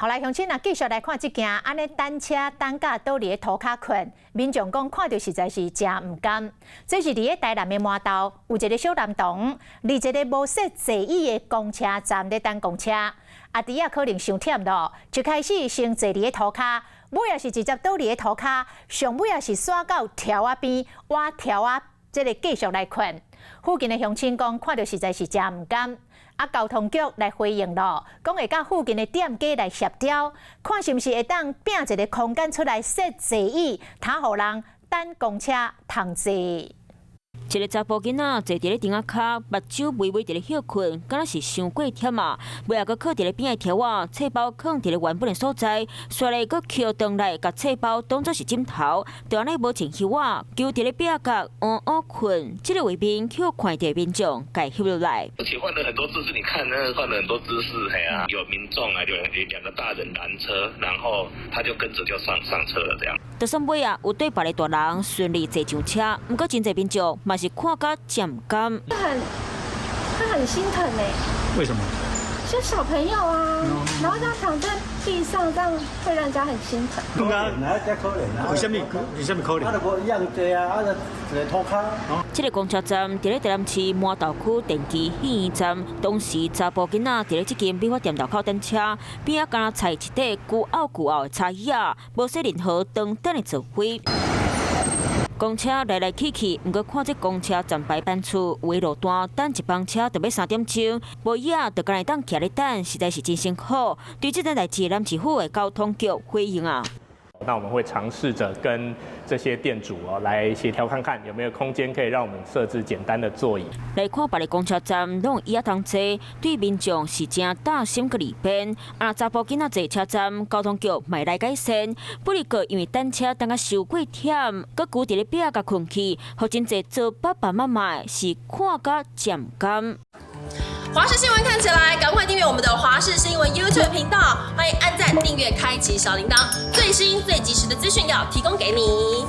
好来，乡亲啊，继续来看这件安尼单车担架倒伫个涂骹困，民众讲看到实在是真唔甘。这是伫个台南的麻豆，有一个小男童，伫一个无设座椅的公车站咧等公车，阿弟啊可能伤忝咯，就开始先坐伫个涂骹，尾也是直接倒伫个涂骹，上尾也是刷到条仔边，挖条仔，即个继续来困。附近的乡亲讲看到实在是真唔甘。 交通局来回应咯，讲会甲附近的店家来协调，看是毋是会当拼一个空间出来设座椅，通互人等公车通坐。一个查甫囡仔坐伫咧顶仔骹，目睭微微伫咧休困，敢若是伤过忝啊！尾也搁靠伫咧边个条仔，册包放伫咧原本的所在，煞来搁捡回来，甲册包当作是枕头，就安尼无穿袖啊，揪伫咧壁角困。这个画面去看到民众改翕落来。而且换了很多姿势，你看那换了很多姿势，嘿啊，有民众啊，有两个大人拦车，然后他就跟着就上车了这样。就算尾啊有对别个大人顺利坐上车，不过真侪民众嘛是看甲渐甘。他很心疼哎。为什么？就小朋友啊，然后这样躺在地上，这样会让人家很心疼。可怜啊，真可怜啊！为什么可怜？啊，就无一样坐啊，就涂骹。这个公车站伫咧台南市麻豆区电机戏院站，当时查甫囡仔伫咧这间美发店头口等车，边仔敢若踩一块古拗的叉椅啊，无说任何长等的座位。 公车来来去去，毋过看这公车站牌班处有的路段等一班车就要3点钟，无伊啊，就干来当徛咧等，实在是真辛苦。对这件代志，南市府的交通局回应啊。 那我们会尝试着跟这些店主来协调看看有没有空间可以让我们设置简单的座椅。来看别个公车站，拢椅仔通坐，对民众是真大心个利便。啊，查甫囡仔坐车站，交通局卖来改善，不哩个因为等车等啊受过忝，搁固伫咧壁甲困去，互真侪做爸爸妈妈是看甲渐甘。 华视新闻看起来，赶快订阅我们的华视新闻 YouTube 频道，欢迎按赞、订阅、开启小铃铛，最新最及时的资讯要提供给你。